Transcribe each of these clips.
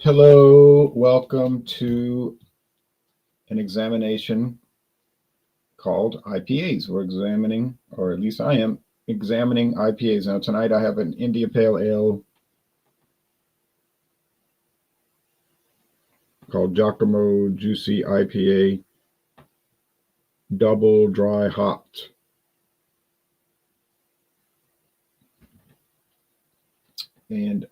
Hello, welcome to an examination called IPAs. We're examining, or at least I am, examining IPAs. Now, tonight I have an India Pale Ale called Giacomo Juicy IPA, double dry hopped. And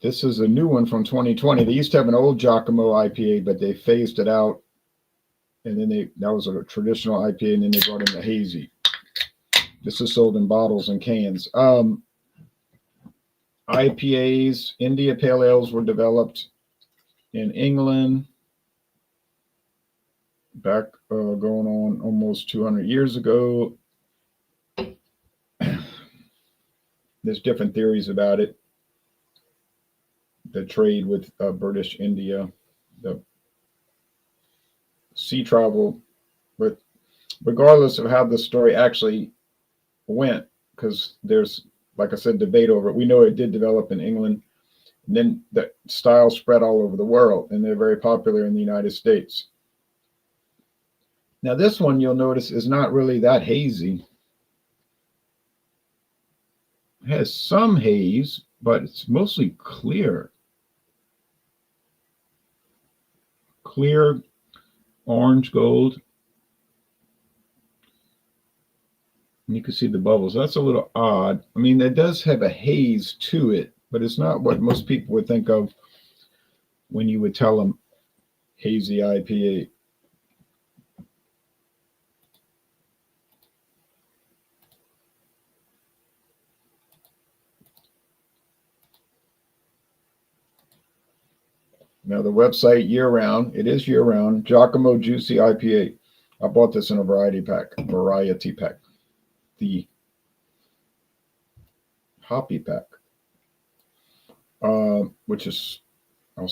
this is a new one from 2020. They used to have an old Giacomo IPA, but they phased it out. And then that was a traditional IPA, and then they brought in the hazy. This is sold in bottles and cans. IPAs, India Pale Ales were developed in England back going on almost 200 years ago. There's different theories about it. The trade with British India, the sea travel, but regardless of how the story actually went, because there's, like I said, debate over it. We know it did develop in England, and then the style spread all over the world, and they're very popular in the United States. Now, this one you'll notice is not really that hazy. It has some haze, but it's mostly clear. Clear orange gold. And you can see the bubbles. That's a little odd. I mean, it does have a haze to it, but it's not what most people would think of when you would tell them hazy IPA. Now the website year-round, it is year-round, Giacomo Juicy IPA. I bought this in a variety pack. The hoppy pack, which is, I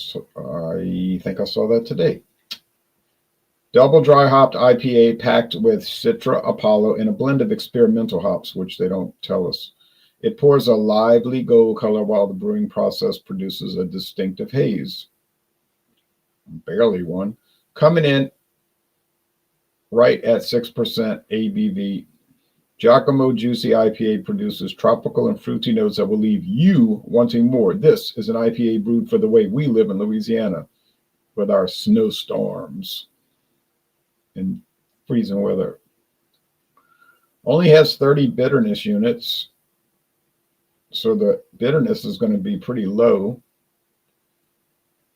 think I saw that today. Double dry hopped IPA packed with Citra, Apollo, and a blend of experimental hops, which they don't tell us. It pours a lively gold color while the brewing process produces a distinctive haze. Barely one. Coming in right at 6% ABV. Giacomo Juicy IPA produces tropical and fruity notes that will leave you wanting more. This is an IPA brewed for the way we live in Louisiana with our snowstorms and freezing weather. Only has 30 bitterness units, so the bitterness is going to be pretty low.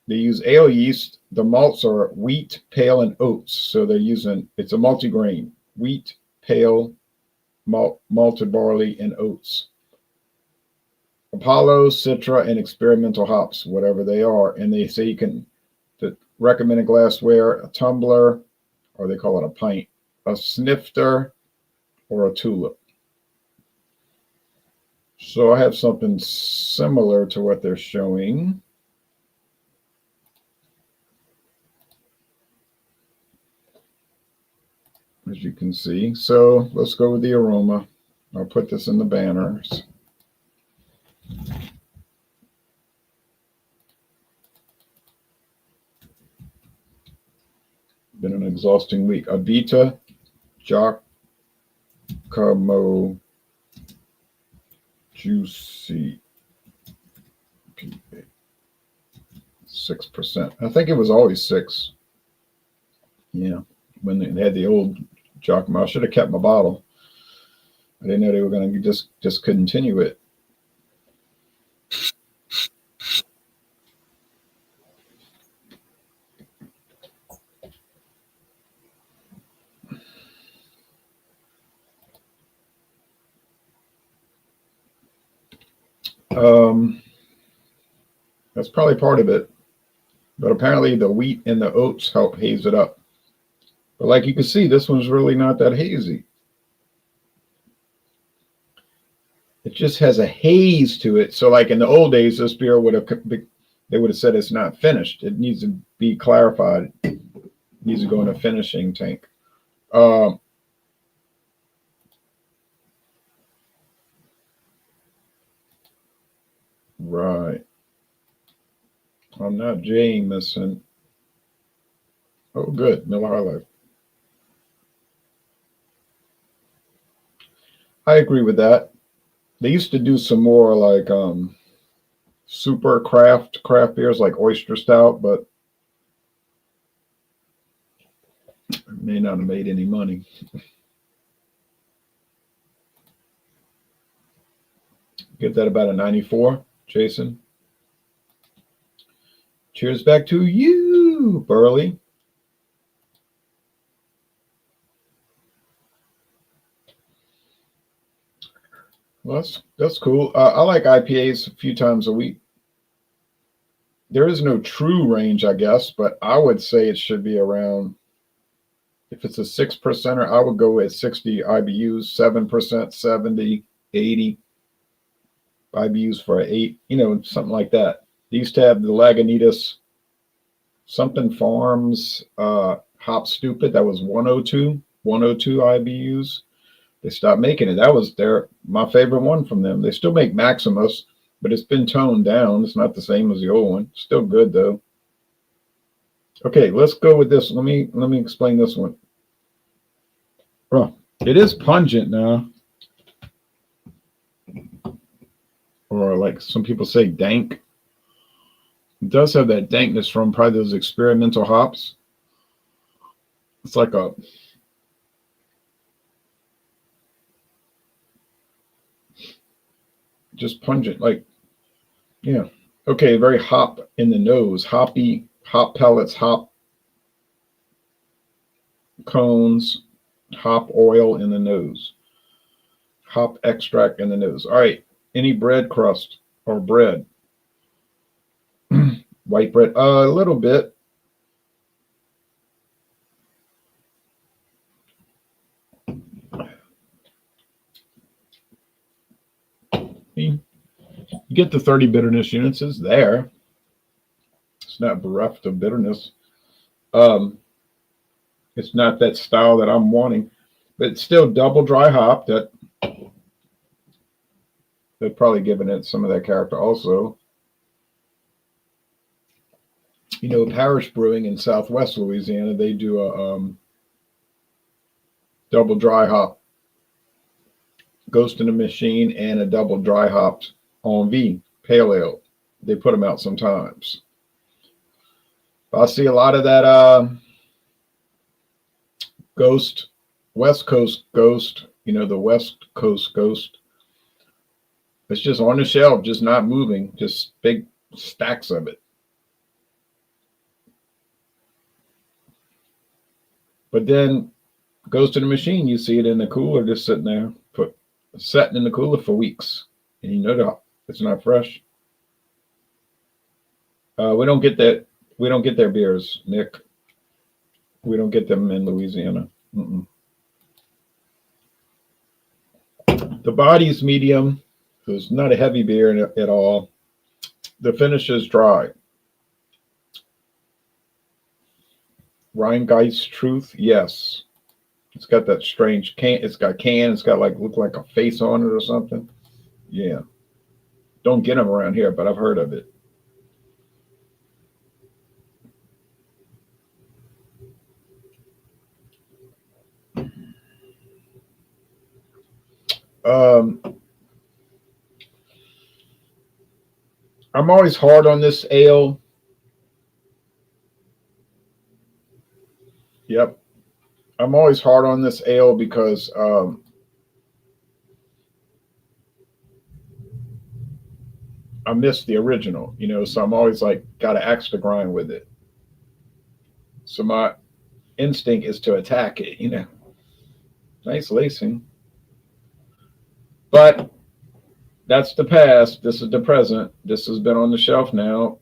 They use ale yeast. The malts are wheat, pale, and oats. So they're using, it's a multigrain, wheat, pale, malted barley, and oats. Apollo, Citra, and experimental hops, whatever they are. And they say you can, the recommended glassware, a tumbler, or they call it a pint, a snifter, or a tulip. So I have something similar to what they're showing. As you can see. So let's go with the aroma. I'll put this in the banners. Been an exhausting week. Abita Giacomo Juicy 6%. I think it was always 6. Yeah, when they had the old Giacomo. I should have kept my bottle. I didn't know they were going to just continue it. That's probably part of it. But apparently the wheat and the oats help haze it up. But like you can see, this one's really not that hazy. It just has a haze to it. So like in the old days, this beer they would have said it's not finished. It needs to be clarified. It needs to go in a finishing tank. Right. I'm not Jameson. Oh, good. Miller High Life. I agree with that. They used to do some more like super craft beers like Oyster Stout, but it may not have made any money. Give that about a 94, Jason. Cheers back to you, Burley. Well, that's cool. I like IPAs a few times a week. There is no true range, I guess, but I would say it should be around. If it's a 6%er, I would go with 60 IBUs, 7%, 70, 80 IBUs for an 8, something like that. They used to have the Lagunitas something Farms Hop Stupid. That was 102 IBUs. They stopped making it. That was my favorite one from them. They still make Maximus, but it's been toned down. It's not the same as the old one. Still good though. Okay, let's go with this. Let me explain this one. Oh, it is pungent now. Or like some people say, dank. It does have that dankness from probably those experimental hops. It's like a just pungent, like, yeah. Okay, very hop in the nose, hoppy, hop pellets, hop cones, hop oil in the nose, hop extract in the nose. All right, any bread crust or bread? White bread, a little bit. You get the 30 bitterness units is there. It's not bereft of bitterness. It's not that style that I'm wanting, but it's still double dry hop. That they're probably giving it some of that character also. Parish Brewing in Southwest Louisiana, they do a double dry hop Ghost in the Machine and a double dry hopped Envie Pale Ale. They put them out sometimes. I see a lot of that Ghost, West Coast Ghost, the West Coast Ghost. It's just on the shelf, just not moving, just big stacks of it. But then Ghost in the Machine, you see it in the cooler, just sitting there, setting in the cooler for weeks, and it's not fresh. We don't get that. We don't get their beers, Nick. We don't get them in Louisiana. Mm-mm. The body's medium, so it's not a heavy beer at all. The finish is dry. Rheingeist Truth, yes. It's got that strange can. It's got look like a face on it or something. Yeah. Don't get them around here, but I've heard of it. I'm always hard on this ale. Yep. I'm always hard on this ale because I missed the original, so I'm always like got an axe to grind with it. So my instinct is to attack it, Nice lacing. But that's the past. This is the present. This has been on the shelf now,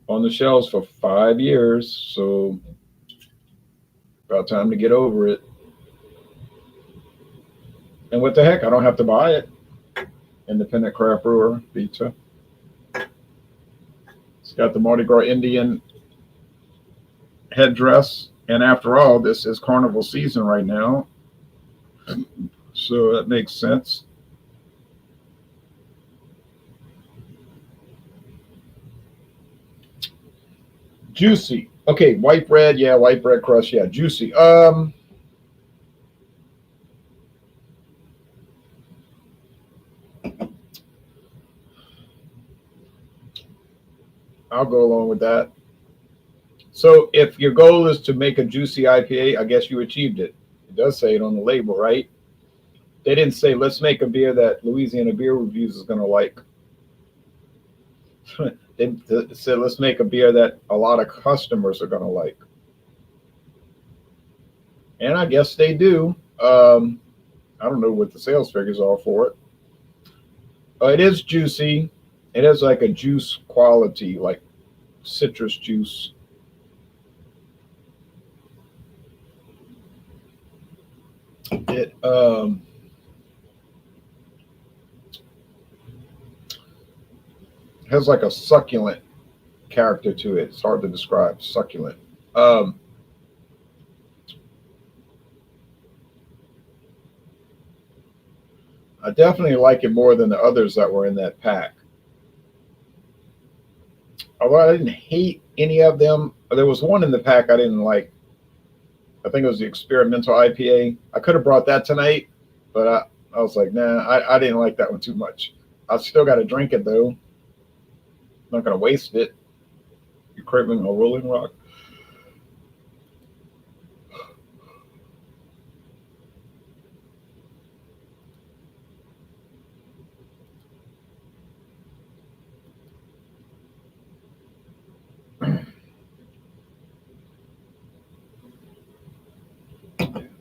on the shelves for 5 years. So about time to get over it. And what the heck? I don't have to buy it. Independent craft brewer, Vita. It's got the Mardi Gras Indian headdress. And after all, this is carnival season right now. So that makes sense. Juicy. Okay, white bread. Yeah, white bread crust. Yeah, juicy. I'll go along with that. So if your goal is to make a juicy IPA, I guess you achieved it. It does say it on the label, right? They didn't say let's make a beer that Louisiana Beer Reviews is going to like. They said let's make a beer that a lot of customers are going to like, and I guess they do. I don't know what the sales figures are for it. It is juicy. It has like a juice quality, like citrus juice. It has like a succulent character to it. It's hard to describe. Succulent. Um, I definitely like it more than the others that were in that pack. Although I didn't hate any of them, there was one in the pack I didn't like. I think it was the experimental IPA. I could have brought that tonight, but I was like, nah, I didn't like that one too much. I still got to drink it though. I'm not going to waste it. You craving a Rolling Rock?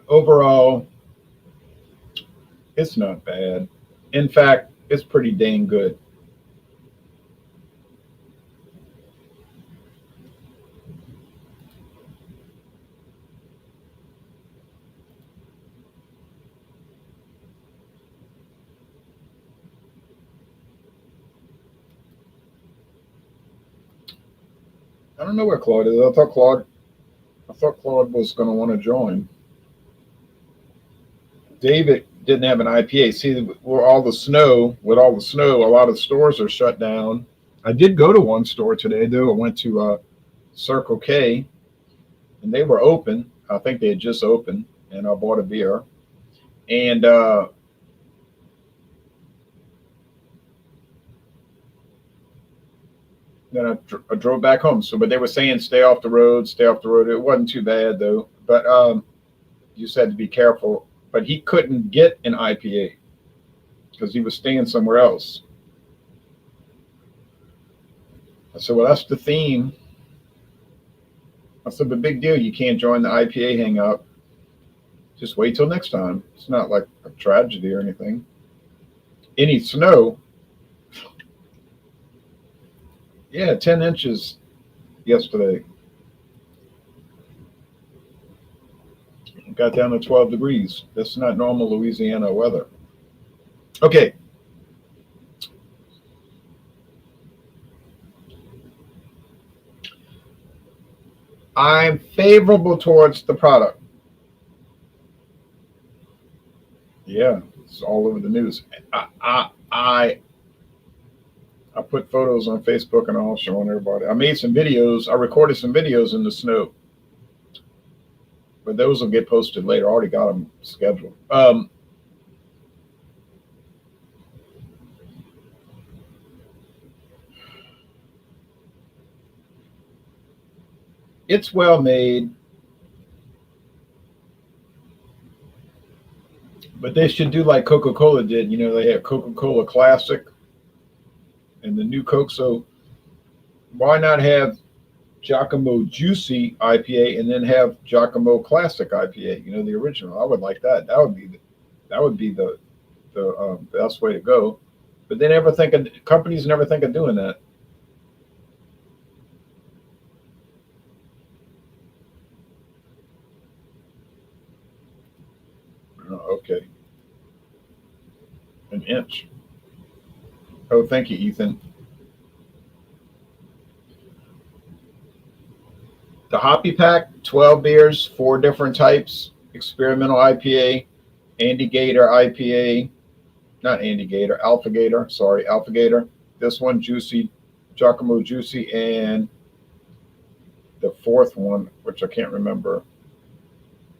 Overall, it's not bad. In fact, it's pretty dang good. I don't know where Claude is. I thought Claude was going to want to join. David didn't have an IPA. See, where all the snow, with all the snow, a lot of stores are shut down. I did go to one store today, though. I went to Circle K, and they were open. I think they had just opened, and I bought a beer. And then I drove back home. So, but they were saying stay off the road, stay off the road. It wasn't too bad though. But you said to be careful. But he couldn't get an IPA because he was staying somewhere else. I said, well, that's the theme. I said, but big deal. You can't join the IPA hangout. Just wait till next time. It's not like a tragedy or anything. Any snow? Yeah, 10 inches yesterday. Got down to 12 degrees. That's not normal Louisiana weather. Okay. I'm favorable towards the product. Yeah, it's all over the news. I put photos on Facebook and all showing everybody. I made some videos. I recorded some videos in the snow, but those will get posted later. I already got them scheduled. It's well made, but they should do like Coca-Cola did. You know, they have Coca-Cola Classic and the new Coke. So why not have Giacomo Juicy IPA and then have Giacomo Classic IPA? You know, the original. I would like that. That would be the best way to go. But they never think of companies never think of doing that. Oh, okay, an inch. Oh, thank you, Ethan. The Hoppy Pack, 12 beers, four different types. Experimental IPA, Andy Gator IPA, not Andy Gator, Alpha Gator. Sorry, Alpha Gator. This one, Juicy, Giacomo Juicy, and the fourth one, which I can't remember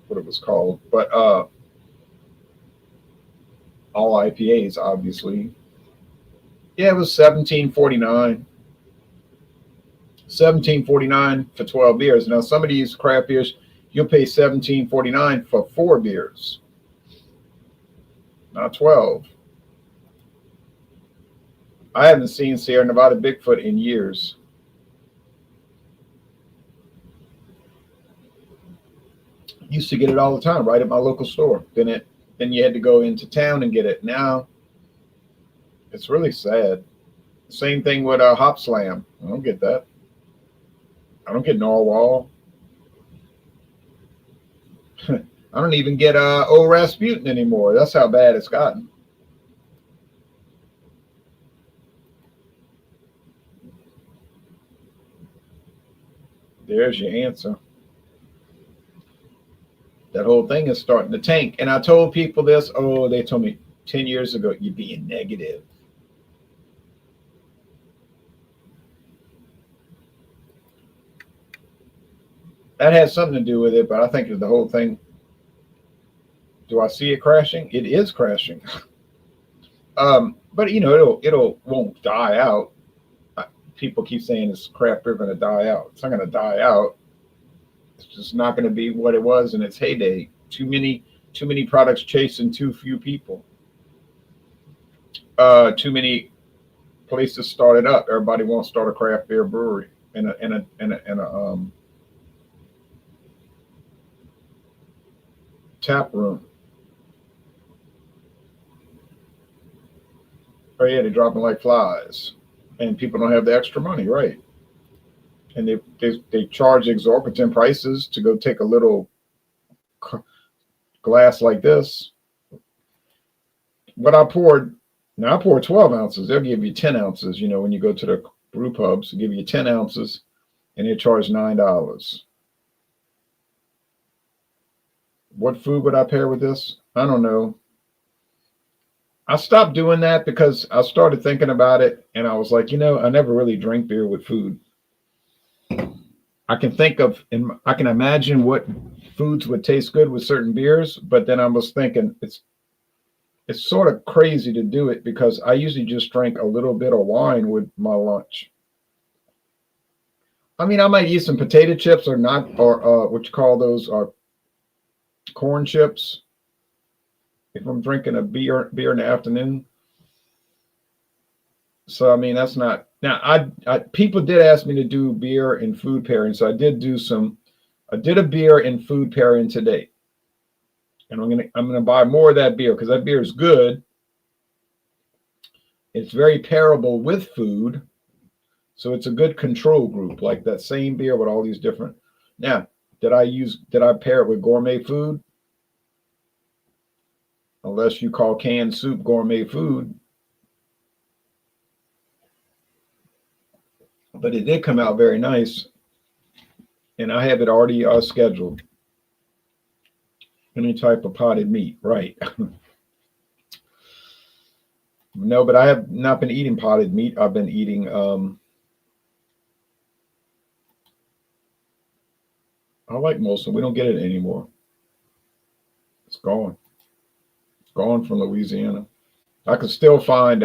what it was called, but all IPAs, obviously. Yeah, it was 17.49. 17.49 for 12 beers. Now some of these craft beers, you'll pay 17.49 for 4 beers, not 12. I haven't seen Sierra Nevada Bigfoot in years. Used to get it all the time right at my local store. Then you had to go into town and get it. Now it's really sad. Same thing with Hop Slam. I don't get that. I don't get Narwhal. I don't even get Old Rasputin anymore. That's how bad it's gotten. There's your answer. That whole thing is starting to tank. And I told people this. Oh, they told me 10 years ago, you're being negative. That has something to do with it, but I think the whole thing. Do I see it crashing? It is crashing. But you know, it'll won't die out. People keep saying this craft beer going to die out. It's not going to die out. It's just not going to be what it was in its heyday. Too many products chasing too few people. Too many places started up. Everybody wants to start a craft beer brewery in a tap room. Oh yeah, they're dropping like flies, and people don't have the extra money, right? And they charge exorbitant prices to go take a little glass like this. What I poured, now I poured 12 ounces. They'll give you 10 ounces. You know, when you go to the brew pubs, they give you 10 ounces, and they charge $9. What food would I pair with this? I don't know. I stopped doing that because I started thinking about it, and I was like, you know, I never really drink beer with food. I can think of, and I can imagine what foods would taste good with certain beers, but then I was thinking it's sort of crazy to do it because I usually just drink a little bit of wine with my lunch. I mean, I might eat some potato chips or not, or what you call those are corn chips. If I'm drinking a beer in the afternoon. So I mean that's not now I people did ask me to do beer and food pairing. So I did a beer and food pairing today. And I'm gonna buy more of that beer because that beer is good. It's very pairable with food. So it's a good control group, like that same beer with all these different. Now, did I pair it with gourmet food? Unless you call canned soup gourmet food. But it did come out very nice. And I have it already scheduled. Any type of potted meat, right? No, but I have not been eating potted meat. I've been eating I like Molson. We don't get it anymore. It's gone. It's gone from Louisiana. I could still find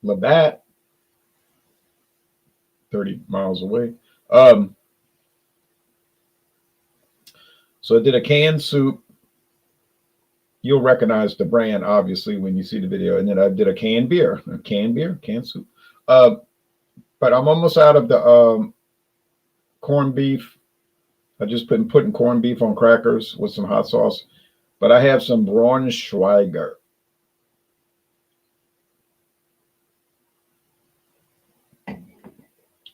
Labatt 30 miles away. So I did a canned soup. You'll recognize the brand, obviously, when you see the video. And then I did a canned beer, canned soup. But I'm almost out of the corned beef. I just been putting corned beef on crackers with some hot sauce. But I have some Braunschweiger.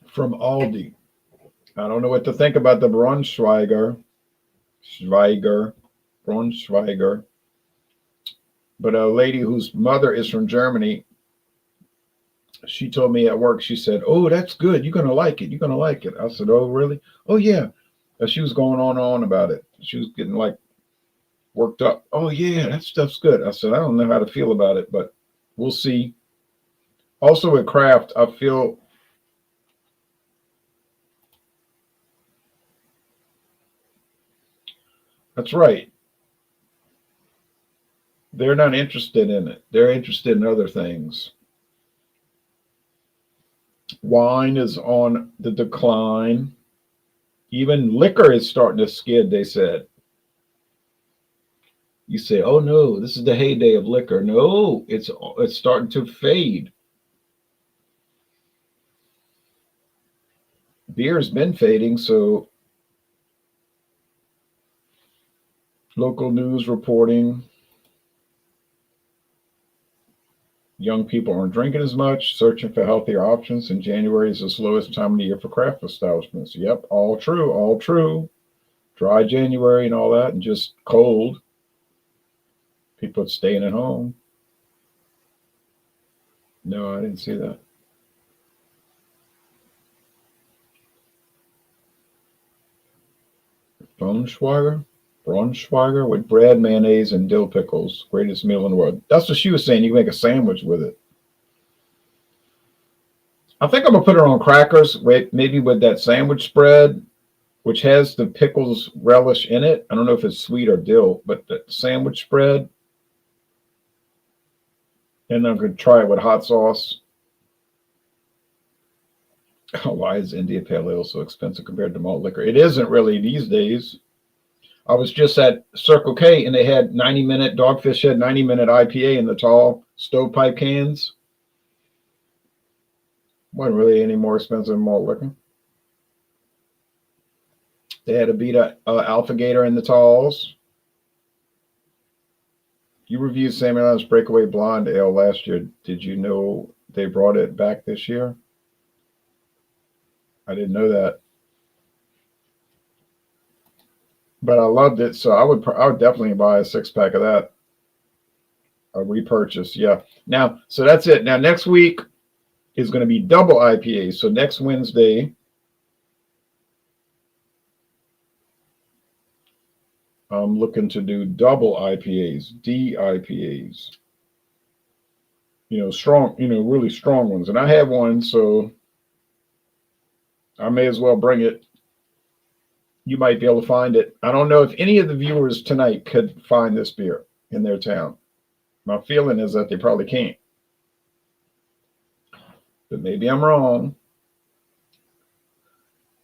From Aldi. I don't know what to think about the Braunschweiger. Braunschweiger. But a lady whose mother is from Germany, she told me at work, she said, "Oh, that's good. You're going to like it. You're going to like it." I said, "Oh, really?" "Oh, yeah." And she was going on and on about it. She was getting like worked up. "Oh, yeah, that stuff's good." I said, "I don't know how to feel about it, but we'll see." Also with craft, I feel That's right. They're not interested in it. They're interested in other things. Wine is on the decline. Even liquor is starting to skid, they said. You say, "Oh no, this is the heyday of liquor." No, it's starting to fade. Beer's been fading, so local news reporting young people aren't drinking as much, searching for healthier options, and January is the slowest time of the year for craft establishments. Yep, all true, all true. Dry January and all that, and just cold. People staying at home. No, I didn't see that. Braunschweiger? Braunschweiger with bread, mayonnaise, and dill pickles. Greatest meal in the world. That's what she was saying. You can make a sandwich with it. I think I'm gonna put it on crackers, maybe with that sandwich spread, which has the pickles relish in it. I don't know if it's sweet or dill, but the sandwich spread. And I'm gonna try it with hot sauce. Why is India Pale Ale so expensive compared to malt liquor? It isn't really these days. I was just at Circle K and they had 90-minute Dogfish had 90-minute IPA in the tall stovepipe cans. Wasn't really any more expensive than malt liquor. They had a Beta Alpha Gator in the talls. You reviewed Samuel Adams Breakaway Blonde Ale last year. Did you know they brought it back this year? I didn't know that, but I loved it. So I would definitely buy a 6-pack of that. A repurchase, yeah. Now, so that's it. Now next week is going to be double IPA. So next Wednesday, I'm looking to do double IPAs, DIPAs. Strong, really strong ones. And I have one, so I may as well bring it. You might be able to find it. I don't know if any of the viewers tonight could find this beer in their town. My feeling is that they probably can't. But maybe I'm wrong.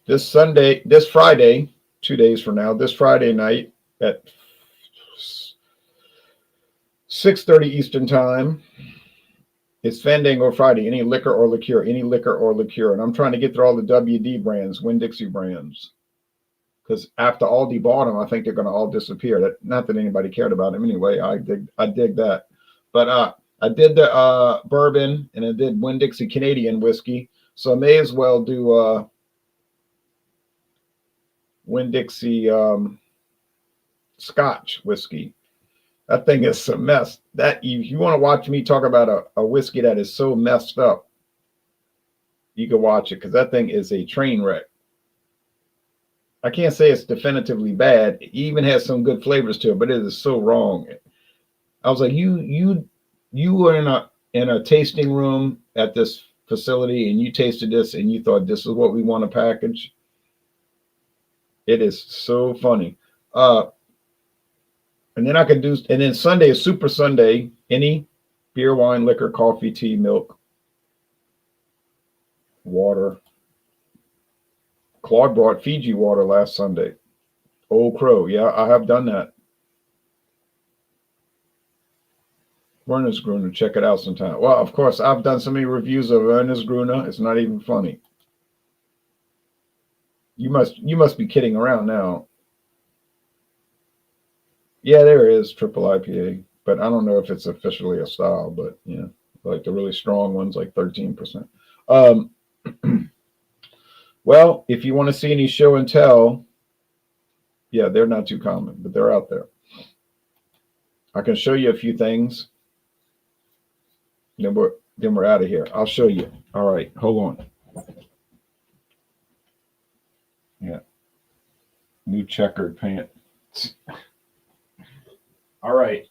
This Friday, 2 days from now, this Friday night at 6:30 Eastern Time, it's Fandango Friday. Any liquor or liqueur, and I'm trying to get through all the WD brands, Winn-Dixie brands, because after Aldi bought them, I think they're going to all disappear. Not that anybody cared about them anyway. I dig that, but I did the bourbon and I did Winn-Dixie Canadian whiskey, so I may as well do Winn-Dixie Scotch whiskey. That thing is a mess. That you want to watch me talk about a whiskey that is so messed up, you can watch it because that thing is a train wreck. I can't say it's definitively bad. It even has some good flavors to it, but it is so wrong. I was like, you were in a tasting room at this facility and you tasted this and you thought this is what we want to package. It is so funny. And then Sunday is Super Sunday. Any beer, wine, liquor, coffee, tea, milk, water. Claude brought Fiji water last Sunday. Old Crow. Yeah, I have done that. Ernest Gruner, check it out sometime. Well, of course, I've done so many reviews of Ernest Gruner. It's not even funny. You must be kidding around now. Yeah, there is triple IPA, but I don't know if it's officially a style. But yeah, like the really strong ones, like 13%. Well, if you want to see any show and tell, yeah, they're not too common, but they're out there. I can show you a few things. Then we're out of here. I'll show you. All right, hold on. Yeah, new checkered pants. All right.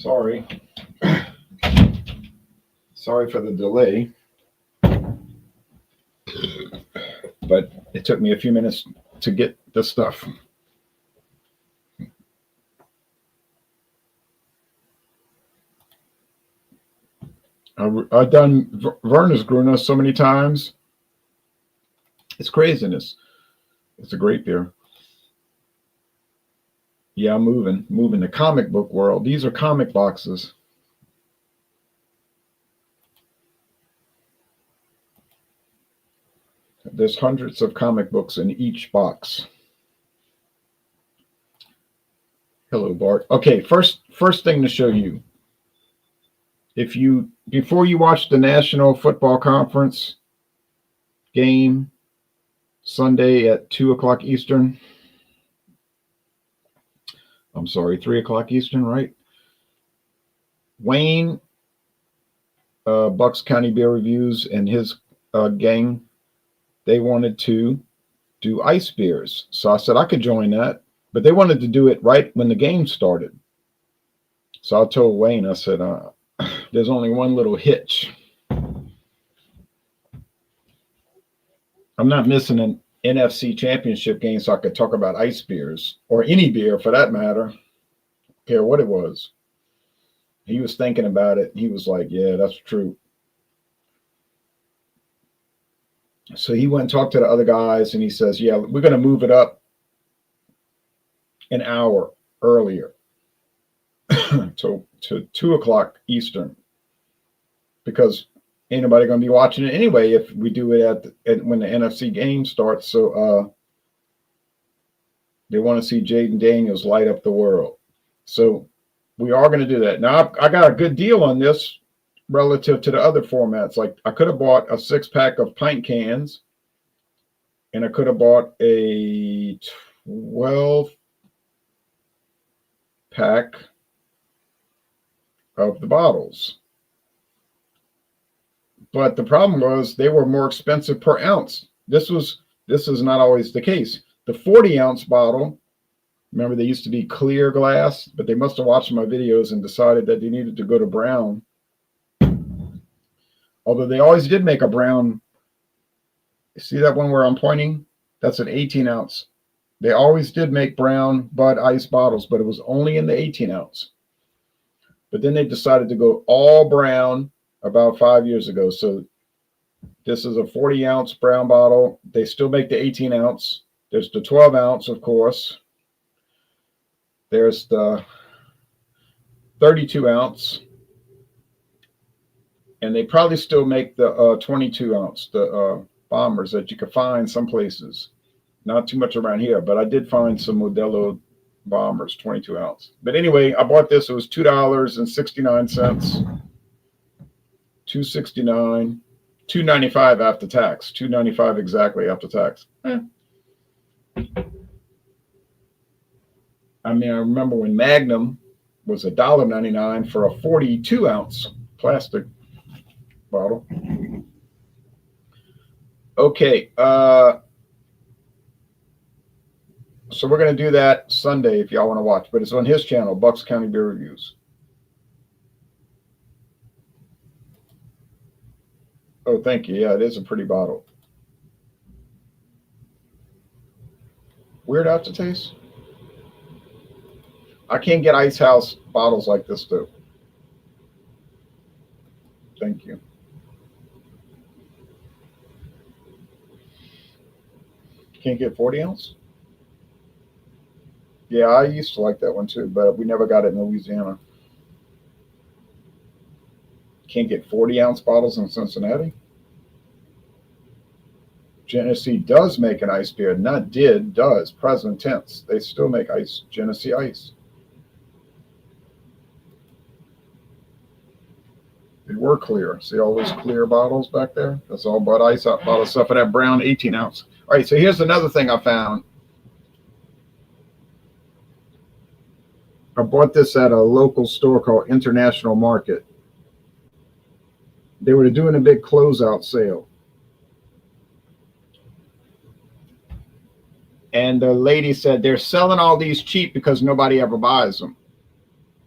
Sorry. Sorry for the delay. But it took me a few minutes to get the stuff. I've done Wernesgrüner so many times. It's craziness. It's a great beer. Yeah, I'm moving the comic book world. These are comic boxes. There's hundreds of comic books in each box. Hello, Bart. Okay, first thing to show you. Before you watch the National Football Conference game Sunday at 2 o'clock Eastern. I'm sorry, 3 o'clock Eastern, right? Wayne, Bucks County Beer Reviews, and his gang, they wanted to do ice beers. So I said I could join that, but they wanted to do it right when the game started. So I told Wayne, I said, there's only one little hitch. I'm not missing an NFC championship game so I could talk about ice beers, or any beer for that matter. Don't care what it was. He was thinking about it. He was like, yeah, that's true. So he went and talked to the other guys, and he says, yeah, we're going to move it up an hour earlier to 2 o'clock Eastern, because ain't nobody going to be watching it anyway if we do it when the NFC game starts. So they want to see Jaden Daniels light up the world. So we are going to do that. Now, I got a good deal on this relative to the other formats. Like, I could have bought a 6-pack of pint cans, and I could have bought a 12-pack of the bottles. But the problem was they were more expensive per ounce. This is not always the case. The 40-ounce bottle, remember, they used to be clear glass, but they must have watched my videos and decided that they needed to go to brown. Although they always did make a brown. See that one where I'm pointing? That's an 18-ounce. They always did make brown Bud Ice bottles, but it was only in the 18-ounce. But then they decided to go all brown about 5 years ago. So this is a 40-ounce brown bottle. They still make the 18-ounce. There's the 12-ounce, of course. There's the 32-ounce. And they probably still make the 22-ounce, the bombers that you can find some places. Not too much around here, but I did find some Modelo bombers, 22-ounce. But anyway, I bought this. It was $2.69. $2.69, $2.95 after tax. $2.95 exactly after tax. I mean, I remember when Magnum was $1.99 for a 42-ounce plastic bottle. Okay, so we're going to do that Sunday if y'all want to watch, but it's on his channel, Bucks County Beer Reviews. Oh, thank you. Yeah, it is a pretty bottle. Weird aftertaste. I can't get Ice House bottles like this, though. Thank you. Can't get 40-ounce? Yeah, I used to like that one too, but we never got it in Louisiana. Can't get 40-ounce bottles in Cincinnati? Genesee does make an ice beer. Not did, does. Present tense. They still make ice. Genesee Ice. They were clear. See all those clear bottles back there? That's all Bud Ice bottle stuff for that brown 18-ounce. All right, so here's another thing I found. I bought this at a local store called International Market. They were doing a big closeout sale. And the lady said they're selling all these cheap because nobody ever buys them.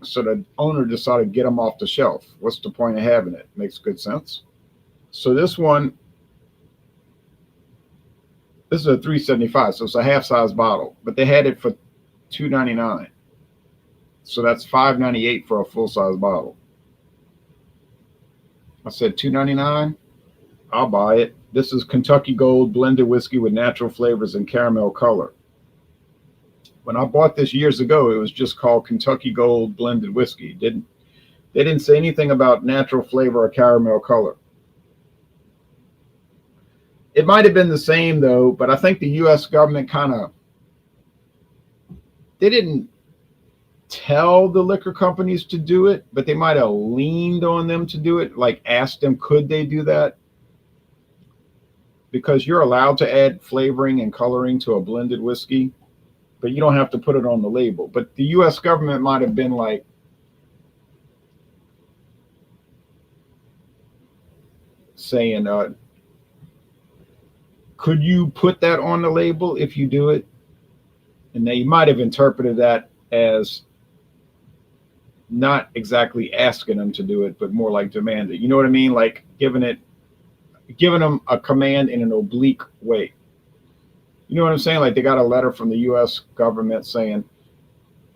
So the owner decided to get them off the shelf. What's the point of having it? Makes good sense. So this is a 375, so it's a half size bottle, but they had it for 299. So that's 598 for a full size bottle. I said 299. I'll buy it. This is Kentucky Gold blended whiskey with natural flavors and caramel color. When I bought this years ago, it was just called Kentucky Gold blended whiskey. They didn't say anything about natural flavor or caramel color. It might have been the same though, but I think the U.S. government they didn't tell the liquor companies to do it, but they might have leaned on them to do it, like asked them, could they do that? Because you're allowed to add flavoring and coloring to a blended whiskey, but you don't have to put it on the label. But the U.S. government might have been like, saying, could you put that on the label if you do it? And they might have interpreted that as not exactly asking them to do it, but more like demand it. You know what I mean? Like giving them a command in an oblique way. You know what I'm saying? Like they got a letter from the U.S. government saying,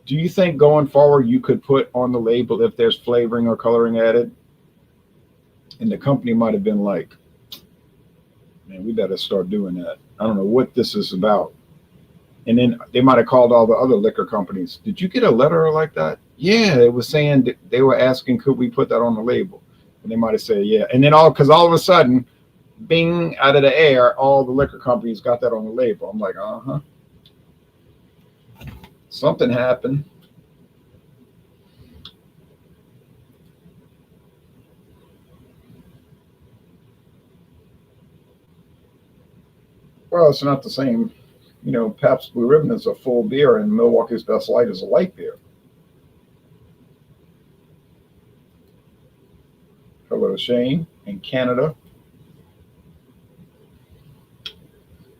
do you think going forward you could put on the label if there's flavoring or coloring added? And the company might have been like, man, we better start doing that. I don't know what this is about. And then they might have called all the other liquor companies. Did you get a letter like that? Yeah, it was saying that they were asking, could we put that on the label? And they might have said, yeah. And then because all of a sudden, bing, out of the air, all the liquor companies got that on the label. I'm like, uh-huh. Something happened. Well, it's not the same. You know, Pabst Blue Ribbon is a full beer, and Milwaukee's Best Light is a light beer. Hello, Shane in Canada.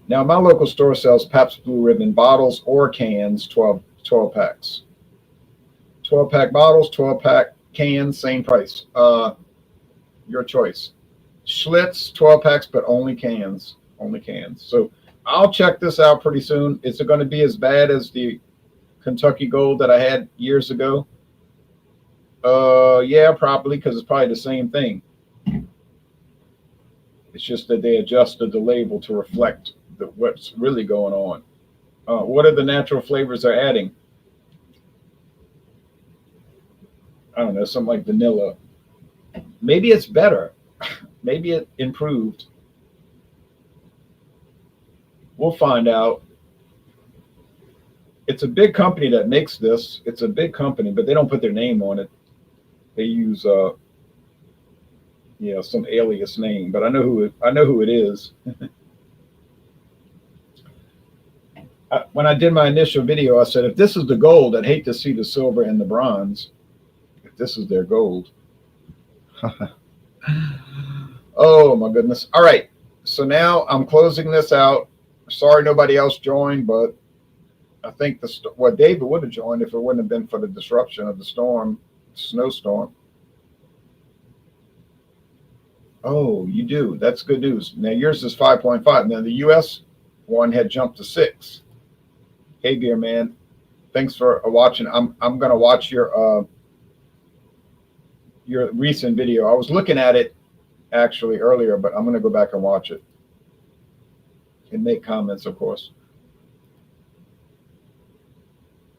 Now, my local store sells Pabst Blue Ribbon bottles or cans, 12 packs. 12-pack bottles, 12-pack cans, same price. Your choice. Schlitz, 12 packs, but only cans. Only cans. So I'll check this out pretty soon. Is it going to be as bad as the Kentucky Gold that I had years ago? Yeah, probably, because it's probably the same thing. It's just that they adjusted the label to reflect what's really going on. What are the natural flavors they're adding? I don't know, something like vanilla. Maybe it's better. Maybe it improved. We'll find out. It's a big company that makes this. It's a big company, but they don't put their name on it. They use some alias name, but I know who it is. When I did my initial video, I said, if this is the gold, I'd hate to see the silver and the bronze. If this is their gold. Oh my goodness. All right. So now I'm closing this out. Sorry nobody else joined, but I think David would have joined if it wouldn't have been for the disruption of the snowstorm. Oh, you do. That's good news. Now yours is 5.5. Now the US one had jumped to 6. Hey beer man, thanks for watching. I'm gonna watch your recent video. I was looking at it actually earlier, but I'm gonna go back and watch it and make comments, of course.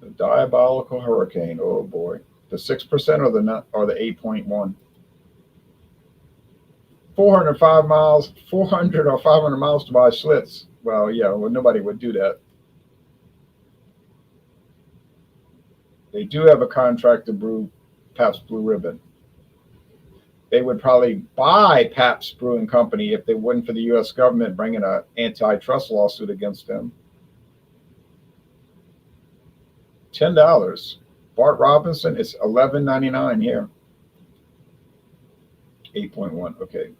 The diabolical hurricane. Oh boy, the 6% or the 8.1. 405 miles, 400 or 500 miles to buy Schlitz. Well, yeah, nobody would do that. They do have a contract to brew Pabst Blue Ribbon. They would probably buy Pabst Brewing Company if they wouldn't for the U.S. government bringing an antitrust lawsuit against them. $10. Bart Robinson is $11.99 here. 8.1. Okay.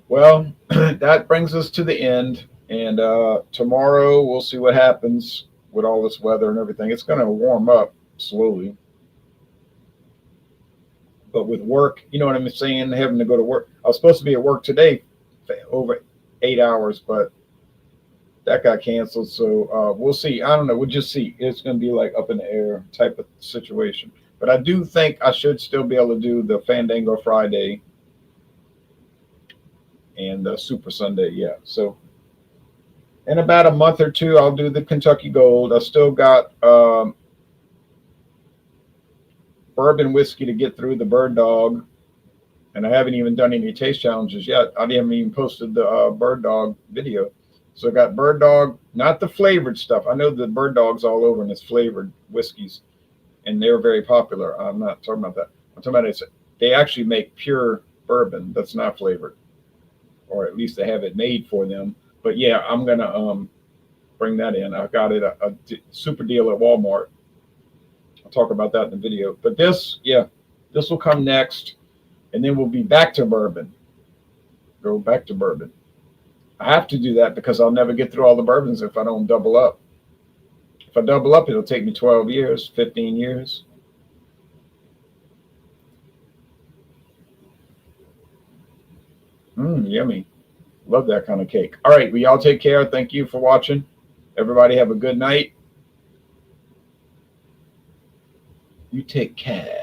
Well, that brings us to the end. And tomorrow we'll see what happens. with all this weather and everything. It's going to warm up slowly. But with work, you know what I'm saying, having to go to work. I was supposed to be at work today for over 8 hours, but that got canceled. So we'll see. I don't know. We'll just see. It's going to be like up in the air type of situation. But I do think I should still be able to do the Fandango Friday and the Super Sunday. Yeah. So in about a month or two, I'll do the Kentucky Gold. I still got bourbon whiskey to get through, the Bird Dog. And I haven't even done any taste challenges yet. I haven't even posted the Bird Dog video. So I got Bird Dog, not the flavored stuff. I know the Bird Dog's all over and it's flavored whiskeys, and they're very popular. I'm not talking about that. I'm talking about they actually make pure bourbon that's not flavored, or at least they have it made for them. But yeah, I'm gonna bring that in. I got it a super deal at Walmart. I'll talk about that in the video. But this will come next, and then we'll be back to bourbon. Go back to bourbon. I have to do that because I'll never get through all the bourbons if I don't double up. If I double up, it'll take me 12 years, 15 years. Yummy. Love that kind of cake. All right, well, y'all take care. Thank you for watching. Everybody have a good night. You take care.